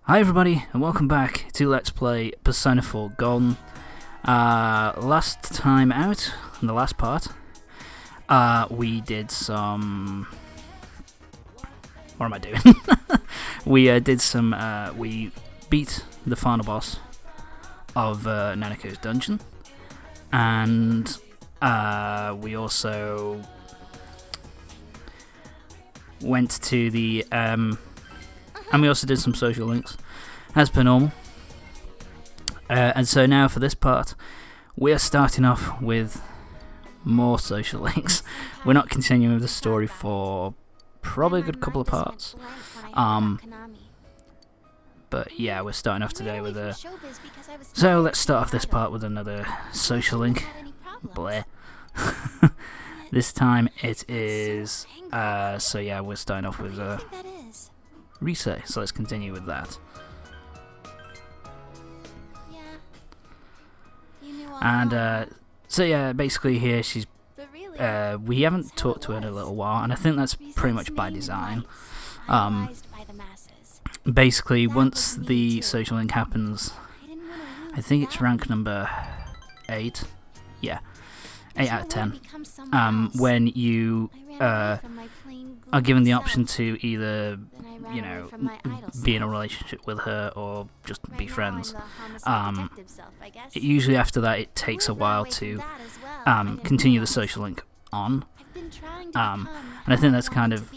Hi everybody, and welcome back to Let's Play Persona 4 Golden. Last time out, in the last part, we did some... What am I doing? We beat the final boss of Nanako's dungeon, and we also went to the... and we also did some social links, as per normal. And so now for this part, we are starting off with more social links. We're not continuing with the story for probably a good couple of parts. But yeah, we're starting off today with a... So let's start off this part with another social link. Bleh. This time it is... so yeah, we're starting off with... Rise, so let's continue with that. And so yeah, basically here she's we haven't talked to her in a little while, and I think that's pretty much by design. Basically, once the social link happens, I think it's rank number 8. Yeah, 8 out of 10. When you are given the option to either, you know, be in a relationship with her or just be friends. Usually after that it takes a while to continue the social link on. And I think that's kind of,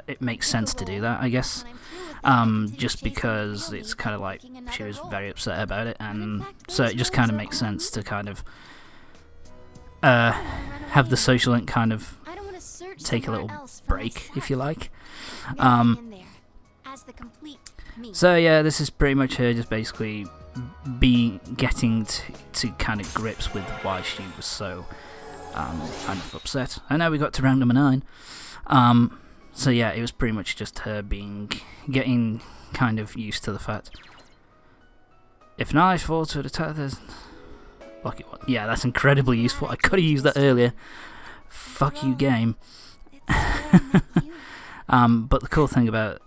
it makes sense to do that, I guess. Just because it's kind of like she was very upset about it, and so it just kind of makes sense to kind of have the social link kind of take a little break, if you like. So yeah, this is pretty much her just basically getting to kind of grips with why she was so kind of upset. I know we got to round number 9. So yeah, it was pretty much just her getting kind of used to the fact if knives fall to attack, there's lucky one. Yeah, that's incredibly useful. I could have used that earlier. Fuck you, game. But the cool thing about,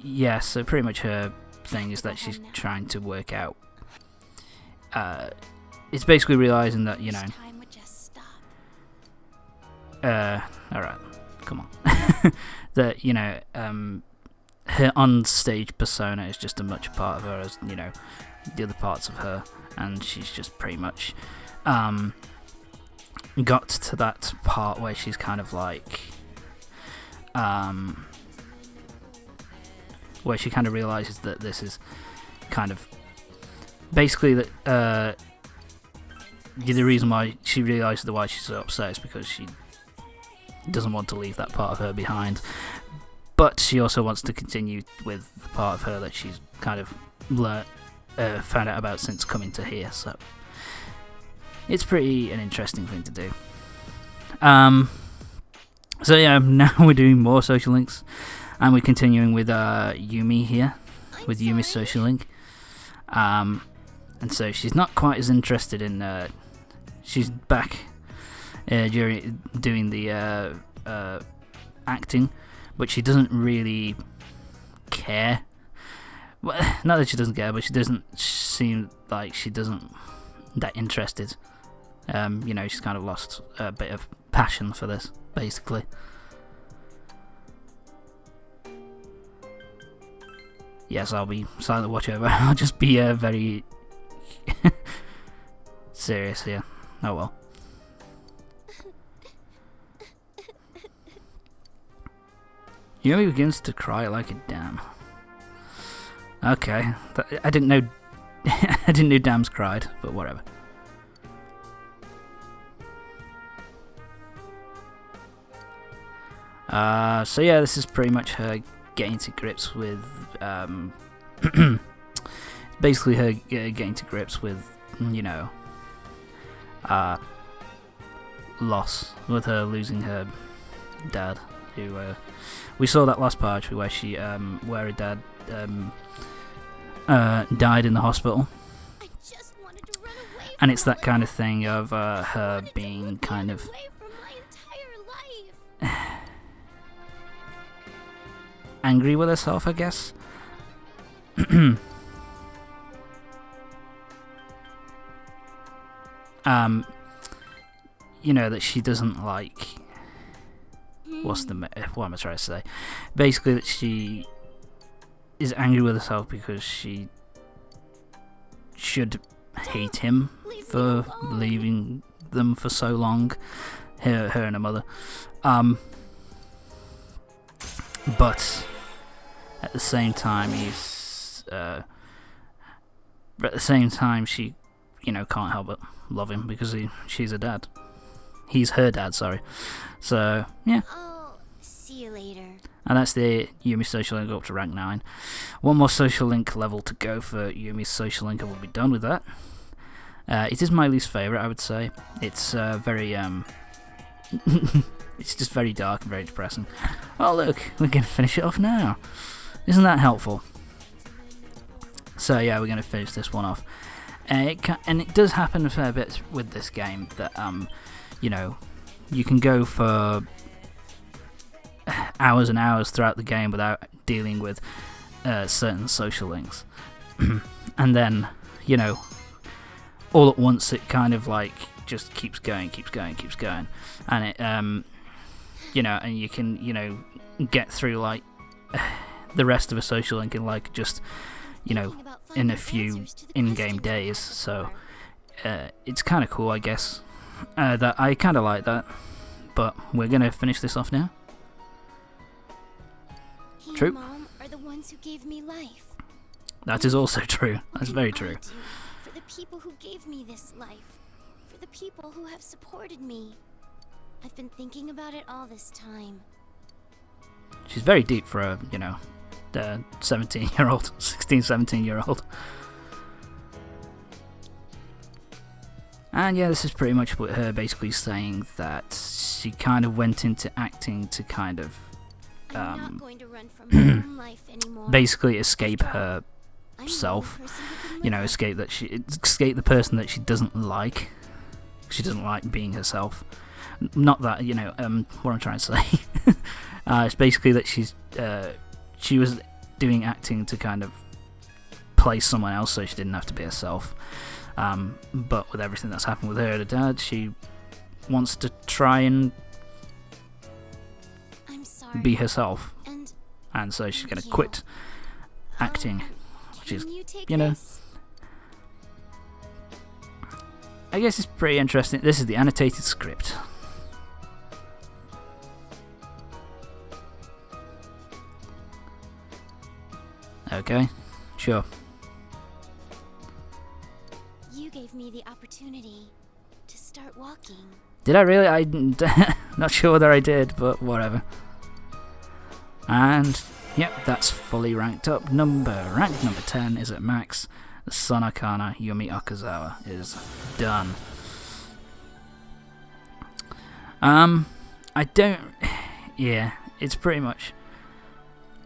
yeah, so pretty much her thing is that she's trying to work out, it's basically realising that, you know, alright, come on, that, you know, her on-stage persona is just as much a part of her as, you know, the other parts of her, and she's just pretty much, got to that part where she's kind of like, where she kind of realizes that this is kind of basically that the reason why she realizes why she's so upset is because she doesn't want to leave that part of her behind, but she also wants to continue with the part of her that she's kind of found out about since coming to here. So it's pretty an interesting thing to do. So yeah, now we're doing more social links, and we're continuing with Yumi here, with Yumi's social link. And so she's not quite as interested in, she's back during doing the acting, but she doesn't really care. Well, not that she doesn't care, but she doesn't seem like she doesn't that interested. You know, she's kind of lost a bit of passion for this, basically. Yes, I'll be silent watchover. I'll just be very serious here. Oh well. Yumi begins to cry like a dam. Okay, I didn't know. I didn't know dams cried, but whatever. So yeah, this is pretty much her getting to grips with, basically her getting to grips with, you know, loss, with her losing her dad, who, we saw that last part where she, where her dad, died in the hospital. And it's that kind of thing of, her being kind of angry with herself, I guess. you know, that she doesn't like. What am I trying to say? Basically, that she is angry with herself because she should hate him for leaving them for so long. Her and her mother. But at the same time, she, you know, can't help but love him because she's a dad. He's her dad, sorry. So yeah. I'll see you later. And that's the Yumi social link up to rank 9. One more social link level to go for Yumi's social link, and we'll be done with that. It is my least favourite, I would say. It's very it's just very dark and very depressing. Oh look, we're going to finish it off now. Isn't that helpful? So yeah, we're going to finish this one off. And it does happen a fair bit with this game that you know, you can go for hours and hours throughout the game without dealing with certain social links. And then, you know, all at once it kind of like just keeps going, and it you know, and you can, you know, get through like the rest of a social link in like just, you know, in a few in-game days. So it's kind of cool, I guess. That I kind of like that, but we're gonna finish this off now. He True. and Mom are the ones who gave me life. That is also true. That's very true. I do for the people who gave me this life, for the people who have supported me. I've been thinking about it all this time. She's very deep for a, you know, 17-year-old, 16, 17-year-old. And yeah, this is pretty much what her basically saying that she kind of went into acting to kind of I'm not going to run from my own life anymore. basically escape herself. I'm the only person who can You live know, up. escape the person that she doesn't like. She doesn't like being herself. Not that, you know, what I'm trying to say. It's basically that she was doing acting to kind of play someone else so she didn't have to be herself. But with everything that's happened with her and her dad, she wants to try and I'm sorry. be herself. And So she's going to you. quit acting. Which is, can you take you know, this? I guess it's pretty interesting. This is the annotated script. Okay, sure. You gave me the opportunity to start walking. Did I really? I'm not sure whether I did, but whatever. And, yep, that's fully ranked up. Rank number 10 is at max. The Sun Arcana Yumi Okazawa is done. I don't... Yeah, it's pretty much...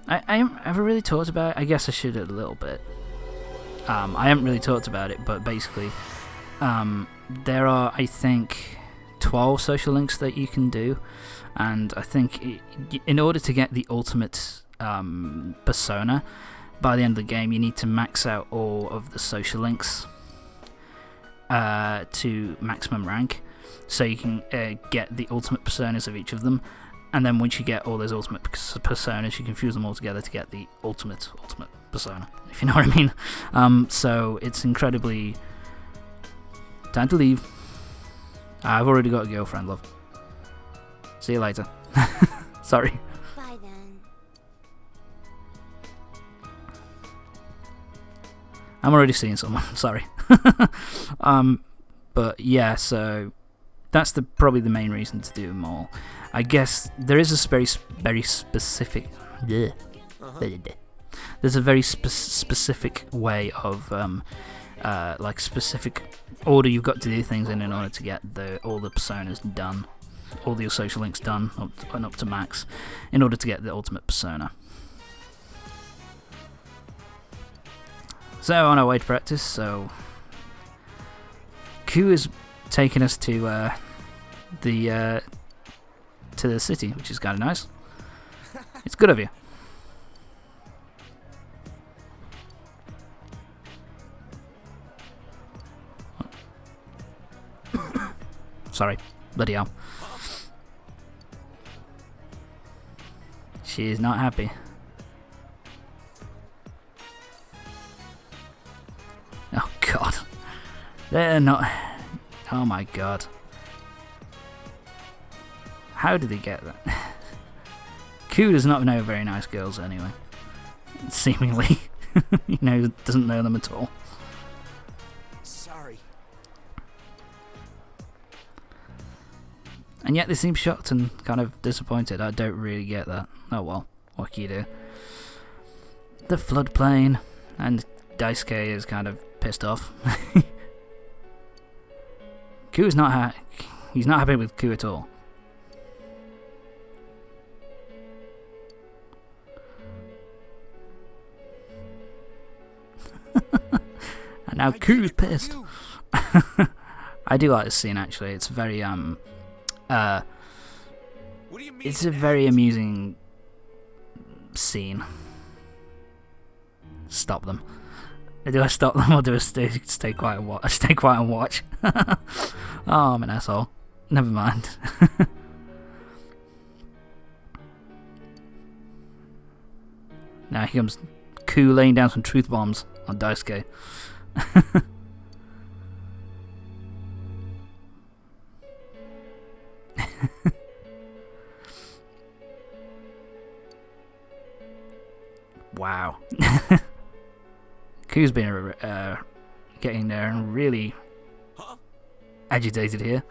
I haven't ever really talked about it. I guess I should a little bit. I haven't really talked about it, but basically, there are, I think, 12 social links that you can do, and I think in order to get the ultimate persona, by the end of the game, you need to max out all of the social links to maximum rank, so you can get the ultimate personas of each of them. And then once you get all those ultimate personas, you can fuse them all together to get the ultimate persona, if you know what I mean. So it's incredibly... Time to leave. I've already got a girlfriend, love. See you later. Sorry. Bye then. I'm already seeing someone, sorry. But yeah, so that's probably the main reason to do them all. I guess there is a very specific... There's a very specific way of, like specific order you've got to do things in order to get all the personas done, all your social links done, up to max, in order to get the ultimate persona. So on our way to practice, so Q is taking us to the city, which is kind of nice. It's good of you. Sorry. Bloody hell. She is not happy. Oh god. They're not... Oh my god. How did he get that? Ku does not know very nice girls anyway. Seemingly. He doesn't know them at all. Sorry. And yet they seem shocked and kind of disappointed. I don't really get that. Oh well, what can you do? The floodplain, and Daisuke is kind of pissed off. Ku's not he's not happy with Ku at all. And now Ku's pissed. I do like this scene actually. It's very What do you mean? it's a very amusing scene. Stop them. Do I stop them or do I stay quiet and watch? Stay quiet and watch. Oh, I'm an asshole. Never mind. Now here comes Ku laying down some truth bombs on Daisuke. Wow. Ku's been getting there and really agitated here.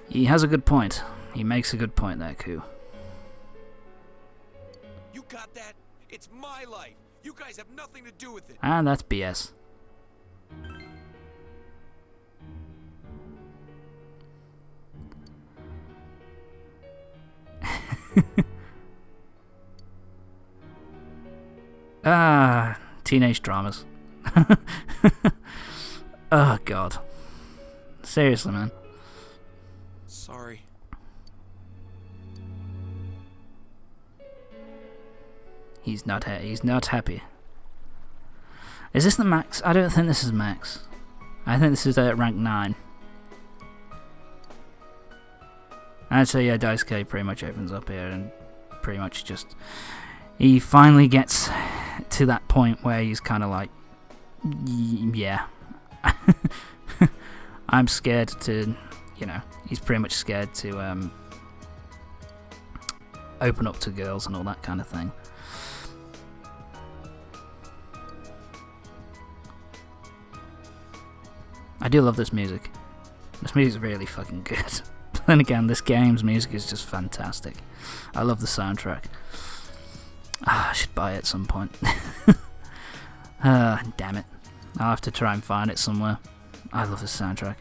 He has a good point. He makes a good point there, Ku. You got that? It's my life. You guys have nothing to do with it. And that's BS. Teenage dramas. Oh god. Seriously, man. Sorry. He's not happy. Is this the max? I don't think this is max. I think this is rank 9. I'd say yeah, Daisuke pretty much opens up here and pretty much just... He finally gets to that point where he's kind of like... Yeah. I'm scared to... he's pretty much scared to open up to girls and all that kind of thing. I do love this music. This music's really fucking good. But then again, this game's music is just fantastic. I love the soundtrack. I should buy it at some point. Damn it. I'll have to try and find it somewhere. I love this soundtrack.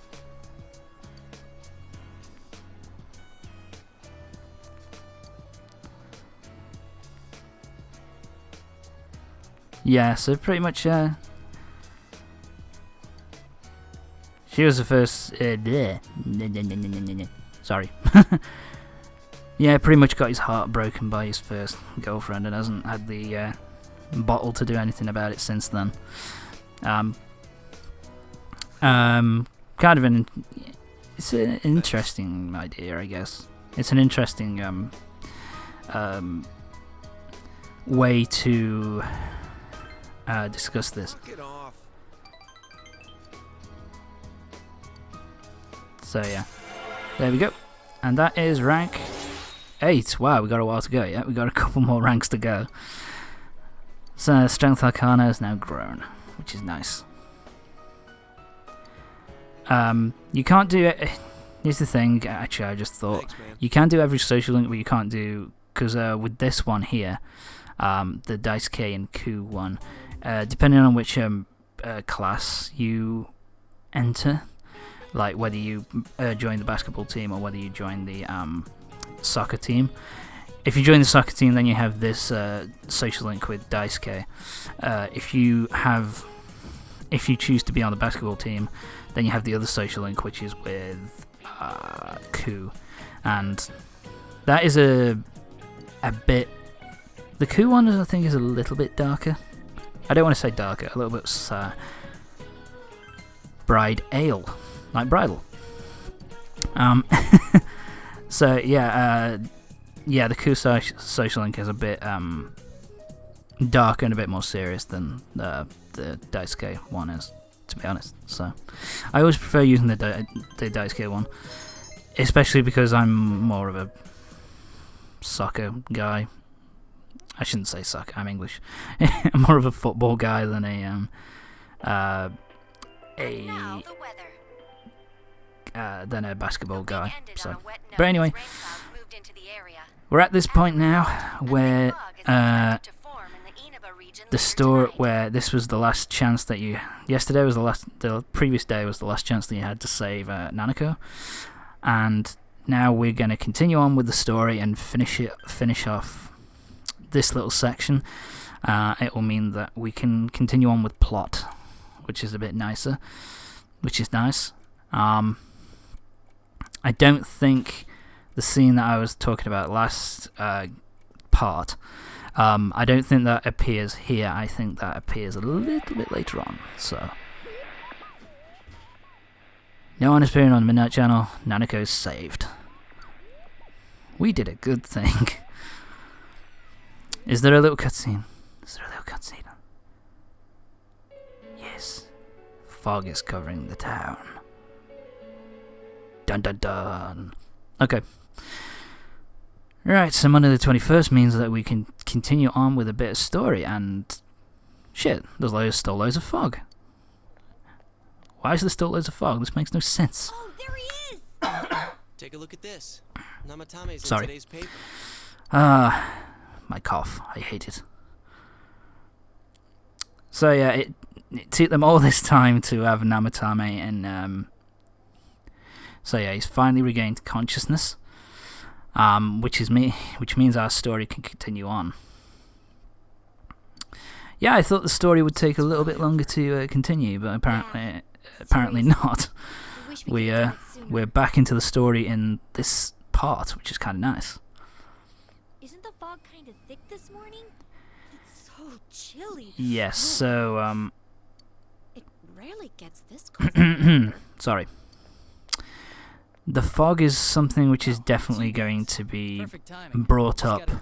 Yeah, so pretty much, she was the first, sorry. Yeah, pretty much got his heart broken by his first girlfriend and hasn't had the bottle to do anything about it since then. Kind of it's an interesting idea, I guess. It's an interesting way to discuss this. Knock it off. So yeah, there we go, and that is rank 8. Wow, we got a while to go. Yeah, we got a couple more ranks to go. So Strength Arcana has now grown, which is nice. You can't do it. Here's the thing. Actually, I just thought Thanks, man. you can do every social link, but you can't do because with this one here, the Daisuke and Ku one, depending on which class you enter. Like whether you join the basketball team or whether you join the soccer team. If you join the soccer team, then you have this social link with Daisuke. If you choose to be on the basketball team, then you have the other social link, which is with Ku, and that is a bit. The Ku one, I think, is a little bit darker. I don't want to say darker, a little bit bride ale, like bridal. So yeah, the Cool Social Link is a bit darker and a bit more serious than the Daisuke one is, to be honest. So I always prefer using the Daisuke one, especially because I'm more of a soccer guy. I shouldn't say soccer, I'm English. I'm more of a football guy than a basketball guy. So, but anyway, we're at this point now where the store where this was the last chance that you. Yesterday was the previous day was the last chance that you had to save Nanako, and now we're going to continue on with the story and finish off this little section. It will mean that we can continue on with plot, which is a bit nicer, which is nice. I don't think the scene that I was talking about last part, I don't think that appears here. I think that appears a little bit later on. So, no one is appearing on the Midnight Channel. Nanako is saved. We did a good thing. Is there a little cutscene? Yes. Fog is covering the town. Dun dun dun. Okay. Right, so Monday the 21st means that we can continue on with a bit of story, and shit, there's still loads of fog. Why is there still loads of fog? This makes no sense. Oh, there he is! Take a look at this. Namatame's Sorry. in today's paper. My cough. I hate it. So yeah, it took them all this time to have Namatame, and so yeah, he's finally regained consciousness, which means our story can continue on. Yeah, I thought the story would take a little bit longer to continue, but apparently not. We're back into the story in this part, which is kind of nice. Isn't the fog kind of thick this morning? It's so chilly. Yes, so It rarely gets this cold. sorry. The fog is something which is definitely going to be brought up They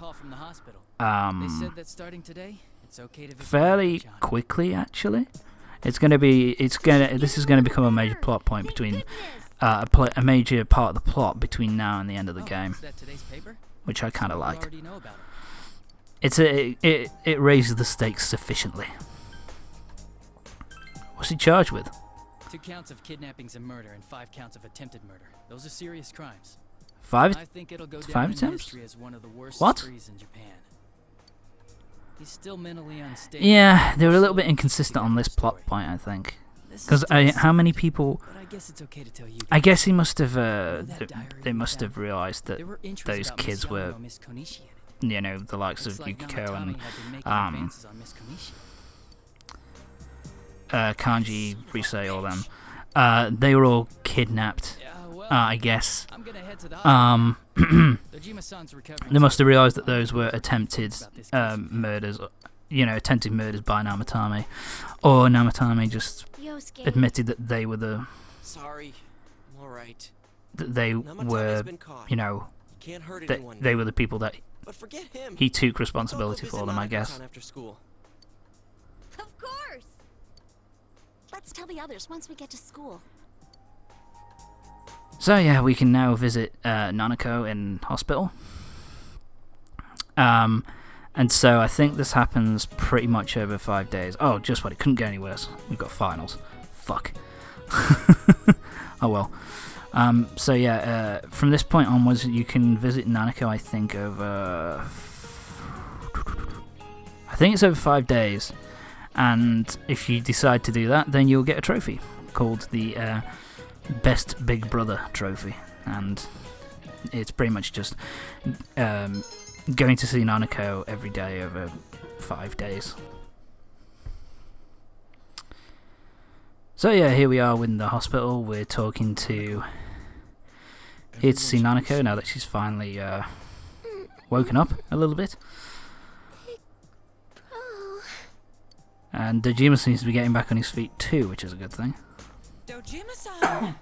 said that starting today, it's okay to fairly quickly, actually. This is going to become a major plot point between a major part of the plot between now and the end of the game, which I kind of like. It raises the stakes sufficiently. What's he charged with? 2 counts of kidnappings and murder and 5 counts of attempted murder. Those are serious crimes. I think it'll go down 5 in attempts? history as one of the worst What? sprees in Japan. He's still mentally unstable. Yeah, they were a little bit inconsistent on this plot point, I think. Because how many people? But I guess it's okay to tell you. I guess he must have. They must have realized that There were entries those about kids Miss were, Yamato Miss Konishi in it. you know, the likes of Looks like Yukiko Namatame and had been making advances on Miss Konishi. Kanji, Risei, all them. They were all kidnapped. Yeah, well, I guess. I'm gonna head to the hospital. Dojima-san's recovering. They must have realized that those were attempted murders. You know, attempted murders by Namatame, or Namatame just Yosuke. admitted that they were the. Sorry. I'm alright. That they Namatame's were, been caught. you know, He can't hurt that anyone. they were the people that But forget him. he took We'll go responsibility visit for them, I Nanako guess. town after school. Of course! Let's tell the others once we get to school. So yeah, we can now visit Nanako in hospital. And so I think this happens pretty much over 5 days. Oh, just what, it couldn't get any worse. We've got finals. Fuck. Oh well. So yeah, from this point onwards, you can visit Nanako, I think, over... I think it's over 5 days. And if you decide to do that, then you'll get a trophy called the Best Big Brother Trophy. And it's pretty much just going to see Nanako every day over 5 days. So yeah, here we are in the hospital. We're talking to... Here to see Nanako now that she's finally woken up a little bit. Oh, And Dojima seems to be getting back on his feet too, which is a good thing. Dojima-san.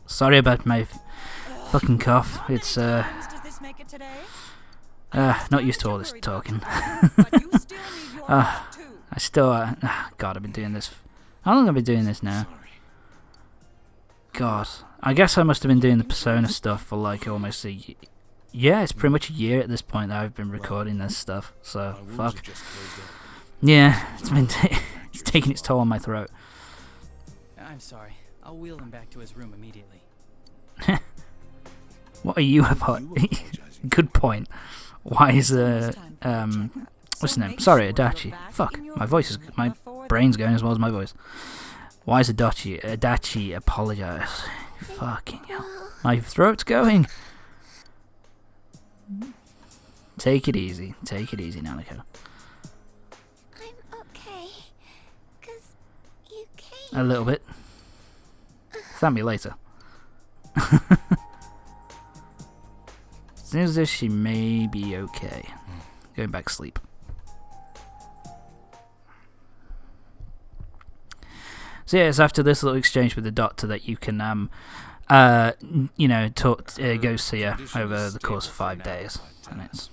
Sorry about my fucking cough. It's Does this make it today? not used to all this talking. But you still need your rest too. I still God, I've been doing this. How long have I been doing this now? God, I guess I must have been doing the Persona stuff for like almost a yeah, it's pretty much a year at this point that I've been recording this stuff. So fuck. Yeah, it's been it's taking its toll on my throat. I'm sorry. I'll wheel him back to his room immediately. What are you about? Good point. Why is what's his name? Sorry, Adachi. Fuck, my brain's going as well as my voice. Why is Adachi apologize? Fucking hell, my throat's going. Take it easy, Nanako. I'm okay. 'Cause you came. A little bit. Thank me later. Seems as if she may be okay. Going back to sleep. So yeah, it's after this little exchange with the doctor that you can, go see her over the course of 5 days. And it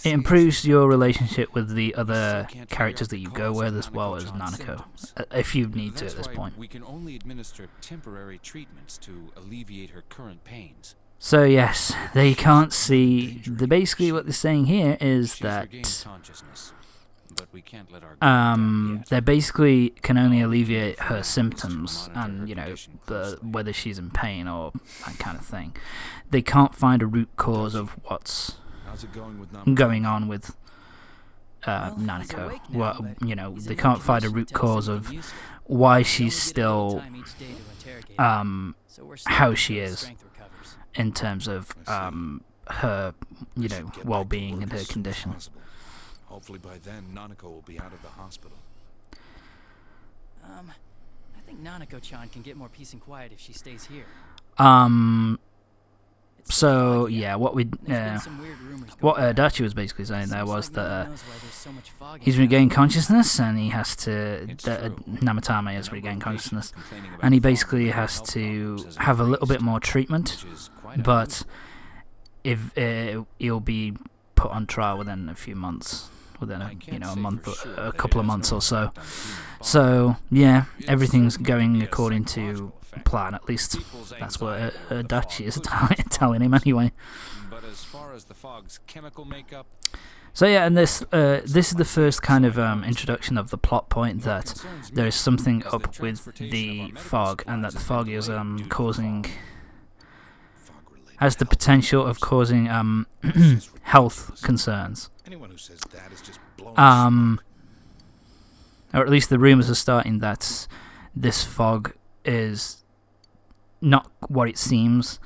improves your relationship with the other characters that you go with, as well as Nanako, if you need to at this point. We can only administer temporary treatments to alleviate her current pains. So yes, they can't see. Basically, what they're saying here is that they basically can only alleviate her symptoms, and whether she's in pain or that kind of thing. They can't find a root cause of what's going on with Nanako. Well, they can't find a root cause of why she's still how she is in terms of her well-being and her condition. Hopefully by then Nanako will be out of the hospital. I think Nanako-chan can get more peace and quiet if she stays here. So yeah, what Adachi was basically saying there was that he's regained consciousness, and he has to. Namatame has regained consciousness, and he basically has to have a little bit more treatment, but if he'll be put on trial within a few months, within a month, a couple of months or so. So yeah, everything's going according to plan. At least that's what Adachi is telling him anyway. But as far as the fog's chemical makeup, so yeah, and this is the first kind of introduction of the plot point that there is something up with the fog, and that the fog is has the potential of causing health concerns. anyone who says that is just blowing or at least the rumors are starting that this fog is not what it seems.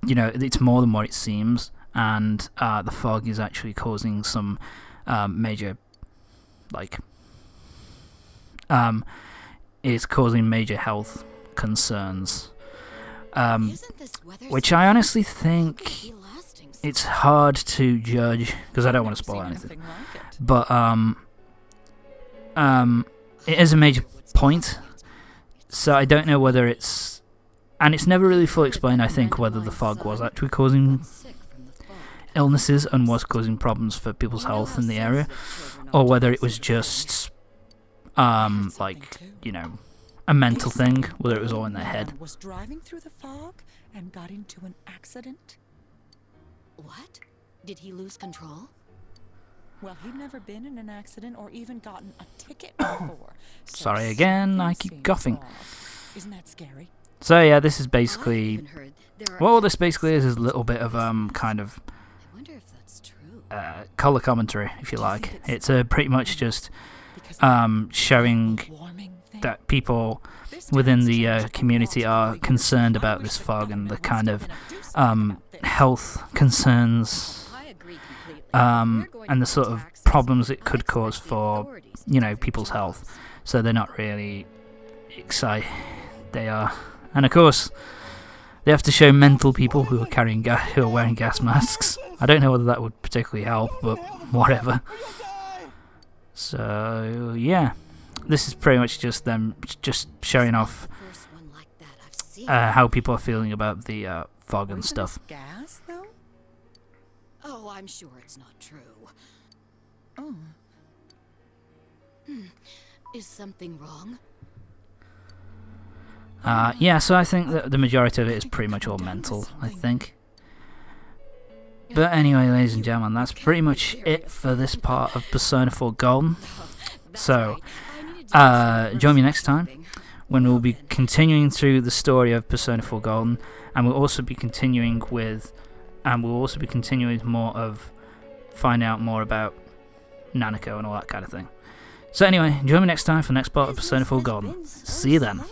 It's more than what it seems, and the fog is actually causing some major, is causing major health concerns. Which I honestly think it's hard to judge, because I don't want to spoil anything. But it is a major point, so I don't know whether it's... And it's never really fully explained, I think, whether the fog was actually causing illnesses and was causing problems for people's health in the area, or whether it was just, a mental thing, whether it was all in their head. Was driving through the fog and got into an accident. What? Did he lose control? Well, he'd never been in an accident or even gotten a ticket before. So Sorry again, I keep something coughing. seems off. Isn't that scary? So yeah, this is basically... Well, this basically is a little bit of kind of I wonder if that's true. colour commentary, if you like. It's pretty much just Because showing warming thing. that people within the community are concerned about this fog and the kind of health concerns and the sort of problems it could cause for people's health. So they're not really excited. They are, and of course, they have to show mental people who are who are wearing gas masks. I don't know whether that would particularly help, but whatever. So yeah, this is pretty much just them just showing off First one like that I've seen. how people are feeling about the fog and stuff. Gas, though? Oh, I'm sure it's not true. Oh. Is something wrong? Yeah, so I think that the majority of it is pretty much all mental, I think. But anyway, ladies and gentlemen, that's pretty much it for this part of Persona 4 Golden. So, join me next time when we'll be continuing through the story of Persona 4 Golden, and we'll also be continuing with more of finding out more about Nanako and all that kind of thing. So anyway, join me next time for the next part of Persona 4 Golden. See you then.